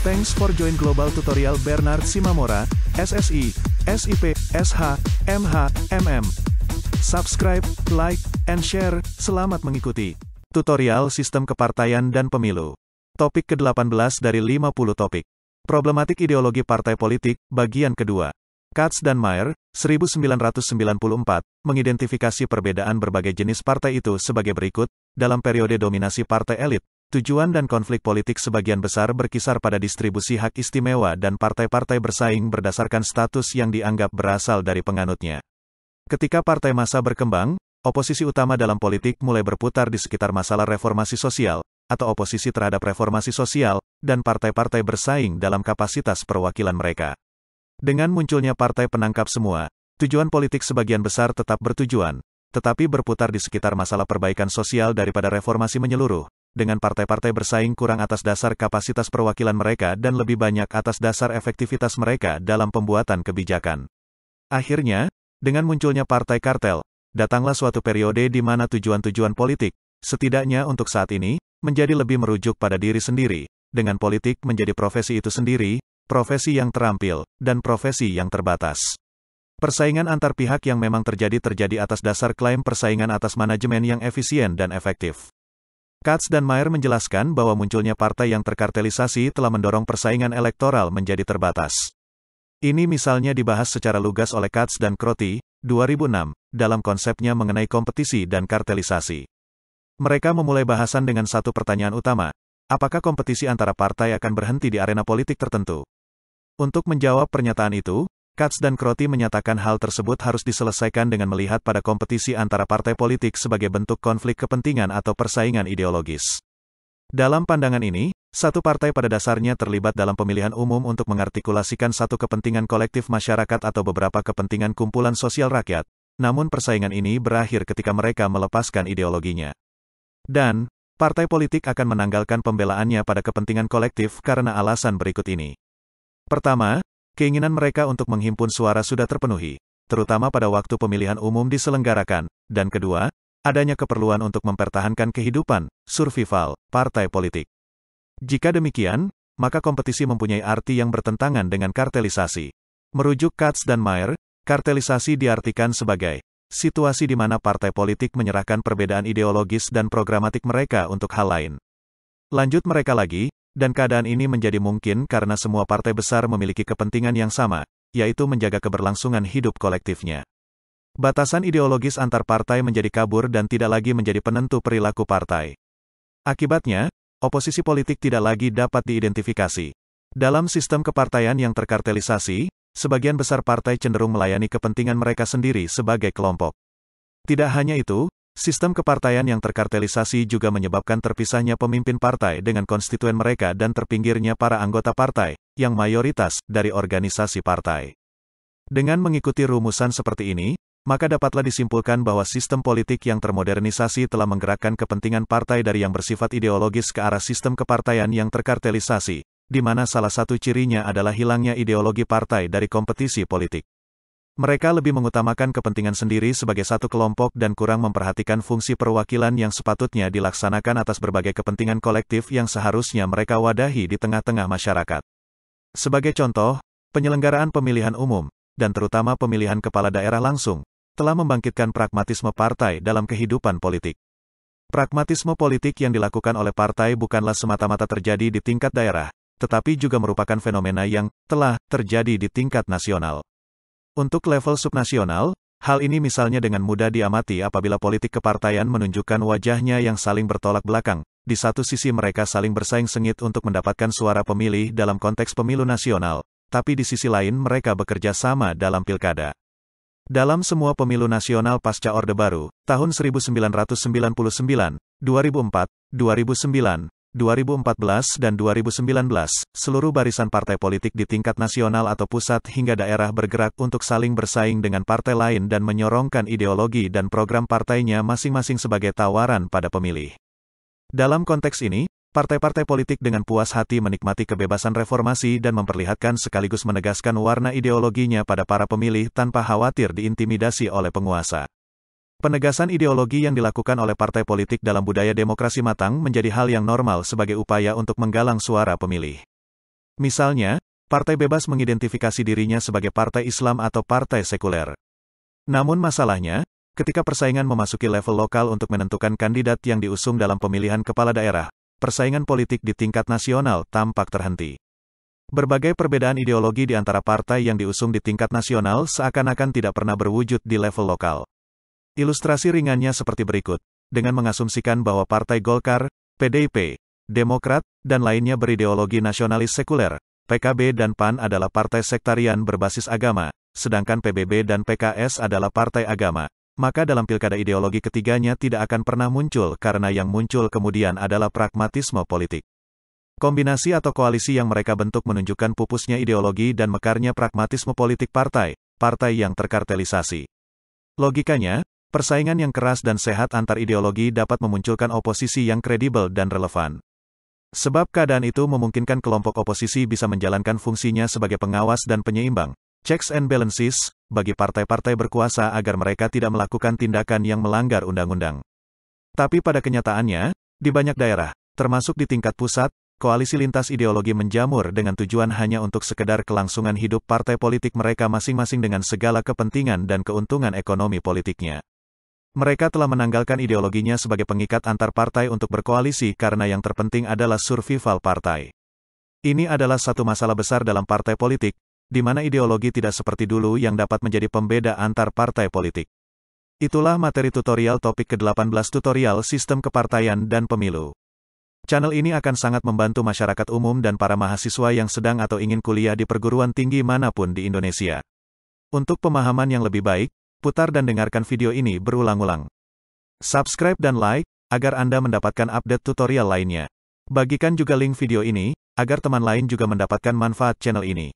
Thanks for join Global Tutorial Bernard Simamora, SSI, SIP, SH, MH, MM. Subscribe, like, and share. Selamat mengikuti tutorial sistem kepartaian dan pemilu. Topik ke-18 dari 50 topik. Problematik ideologi partai politik, bagian kedua. Katz dan Mayer, 1994, mengidentifikasi perbedaan berbagai jenis partai itu sebagai berikut. Dalam periode dominasi partai elit, tujuan dan konflik politik sebagian besar berkisar pada distribusi hak istimewa dan partai-partai bersaing berdasarkan status yang dianggap berasal dari penganutnya. Ketika partai massa berkembang, oposisi utama dalam politik mulai berputar di sekitar masalah reformasi sosial, atau oposisi terhadap reformasi sosial, dan partai-partai bersaing dalam kapasitas perwakilan mereka. Dengan munculnya partai penangkap semua, tujuan politik sebagian besar tetap bertujuan, tetapi berputar di sekitar masalah perbaikan sosial daripada reformasi menyeluruh, dengan partai-partai bersaing kurang atas dasar kapasitas perwakilan mereka dan lebih banyak atas dasar efektivitas mereka dalam pembuatan kebijakan. Akhirnya, dengan munculnya partai kartel, datanglah suatu periode di mana tujuan-tujuan politik, setidaknya untuk saat ini, menjadi lebih merujuk pada diri sendiri, dengan politik menjadi profesi itu sendiri, profesi yang terampil, dan profesi yang terbatas. Persaingan antar pihak yang memang terjadi atas dasar klaim persaingan atas manajemen yang efisien dan efektif. Katz dan Mayer menjelaskan bahwa munculnya partai yang terkartelisasi telah mendorong persaingan elektoral menjadi terbatas. Ini misalnya dibahas secara lugas oleh Katz dan Crotty, 2006, dalam konsepnya mengenai kompetisi dan kartelisasi. Mereka memulai bahasan dengan satu pertanyaan utama, apakah kompetisi antara partai akan berhenti di arena politik tertentu? Untuk menjawab pernyataan itu, Katz dan Crotty menyatakan hal tersebut harus diselesaikan dengan melihat pada kompetisi antara partai politik sebagai bentuk konflik kepentingan atau persaingan ideologis. Dalam pandangan ini, satu partai pada dasarnya terlibat dalam pemilihan umum untuk mengartikulasikan satu kepentingan kolektif masyarakat atau beberapa kepentingan kumpulan sosial rakyat, namun persaingan ini berakhir ketika mereka melepaskan ideologinya. Dan, partai politik akan menanggalkan pembelaannya pada kepentingan kolektif karena alasan berikut ini. Pertama, keinginan mereka untuk menghimpun suara sudah terpenuhi, terutama pada waktu pemilihan umum diselenggarakan, dan kedua, adanya keperluan untuk mempertahankan kehidupan, survival, partai politik. Jika demikian, maka kompetisi mempunyai arti yang bertentangan dengan kartelisasi. Merujuk Katz dan Mayer, kartelisasi diartikan sebagai situasi di mana partai politik menyerahkan perbedaan ideologis dan programatik mereka untuk hal lain. Lanjut mereka lagi, dan keadaan ini menjadi mungkin karena semua partai besar memiliki kepentingan yang sama, yaitu menjaga keberlangsungan hidup kolektifnya. Batasan ideologis antar partai menjadi kabur dan tidak lagi menjadi penentu perilaku partai. Akibatnya, oposisi politik tidak lagi dapat diidentifikasi. Dalam sistem kepartaian yang terkartelisasi, sebagian besar partai cenderung melayani kepentingan mereka sendiri sebagai kelompok. Tidak hanya itu, sistem kepartaian yang terkartelisasi juga menyebabkan terpisahnya pemimpin partai dengan konstituen mereka dan terpinggirnya para anggota partai, yang mayoritas dari organisasi partai. Dengan mengikuti rumusan seperti ini, maka dapatlah disimpulkan bahwa sistem politik yang termodernisasi telah menggerakkan kepentingan partai dari yang bersifat ideologis ke arah sistem kepartaian yang terkartelisasi, di mana salah satu cirinya adalah hilangnya ideologi partai dari kompetisi politik. Mereka lebih mengutamakan kepentingan sendiri sebagai satu kelompok dan kurang memperhatikan fungsi perwakilan yang sepatutnya dilaksanakan atas berbagai kepentingan kolektif yang seharusnya mereka wadahi di tengah-tengah masyarakat. Sebagai contoh, penyelenggaraan pemilihan umum, dan terutama pemilihan kepala daerah langsung, telah membangkitkan pragmatisme partai dalam kehidupan politik. Pragmatisme politik yang dilakukan oleh partai bukanlah semata-mata terjadi di tingkat daerah, tetapi juga merupakan fenomena yang telah terjadi di tingkat nasional. Untuk level subnasional, hal ini misalnya dengan mudah diamati apabila politik kepartaian menunjukkan wajahnya yang saling bertolak belakang. Di satu sisi mereka saling bersaing sengit untuk mendapatkan suara pemilih dalam konteks pemilu nasional, tapi di sisi lain mereka bekerja sama dalam pilkada. Dalam semua pemilu nasional pasca Orde Baru, tahun 1999, 2004, 2009, 2014 dan 2019, seluruh barisan partai politik di tingkat nasional atau pusat hingga daerah bergerak untuk saling bersaing dengan partai lain dan menyorongkan ideologi dan program partainya masing-masing sebagai tawaran pada pemilih. Dalam konteks ini, partai-partai politik dengan puas hati menikmati kebebasan reformasi dan memperlihatkan sekaligus menegaskan warna ideologinya pada para pemilih tanpa khawatir diintimidasi oleh penguasa. Penegasan ideologi yang dilakukan oleh partai politik dalam budaya demokrasi matang menjadi hal yang normal sebagai upaya untuk menggalang suara pemilih. Misalnya, partai bebas mengidentifikasi dirinya sebagai partai Islam atau partai sekuler. Namun masalahnya, ketika persaingan memasuki level lokal untuk menentukan kandidat yang diusung dalam pemilihan kepala daerah, persaingan politik di tingkat nasional tampak terhenti. Berbagai perbedaan ideologi di antara partai yang diusung di tingkat nasional seakan-akan tidak pernah berwujud di level lokal. Ilustrasi ringannya seperti berikut, dengan mengasumsikan bahwa Partai Golkar, PDIP, Demokrat, dan lainnya berideologi nasionalis sekuler, PKB dan PAN adalah partai sektarian berbasis agama, sedangkan PBB dan PKS adalah partai agama, maka dalam pilkada ideologi ketiganya tidak akan pernah muncul karena yang muncul kemudian adalah pragmatisme politik. Kombinasi atau koalisi yang mereka bentuk menunjukkan pupusnya ideologi dan mekarnya pragmatisme politik partai yang terkartelisasi. Logikanya, persaingan yang keras dan sehat antar ideologi dapat memunculkan oposisi yang kredibel dan relevan. Sebab keadaan itu memungkinkan kelompok oposisi bisa menjalankan fungsinya sebagai pengawas dan penyeimbang, checks and balances, bagi partai-partai berkuasa agar mereka tidak melakukan tindakan yang melanggar undang-undang. Tapi pada kenyataannya, di banyak daerah, termasuk di tingkat pusat, koalisi lintas ideologi menjamur dengan tujuan hanya untuk sekedar kelangsungan hidup partai politik mereka masing-masing dengan segala kepentingan dan keuntungan ekonomi politiknya. Mereka telah menanggalkan ideologinya sebagai pengikat antar partai untuk berkoalisi karena yang terpenting adalah survival partai. Ini adalah satu masalah besar dalam partai politik, di mana ideologi tidak seperti dulu yang dapat menjadi pembeda antar partai politik. Itulah materi tutorial topik ke-18 tutorial sistem kepartaian dan pemilu. Channel ini akan sangat membantu masyarakat umum dan para mahasiswa yang sedang atau ingin kuliah di perguruan tinggi manapun di Indonesia. Untuk pemahaman yang lebih baik, putar dan dengarkan video ini berulang-ulang. Subscribe dan like, agar Anda mendapatkan update tutorial lainnya. Bagikan juga link video ini, agar teman lain juga mendapatkan manfaat channel ini.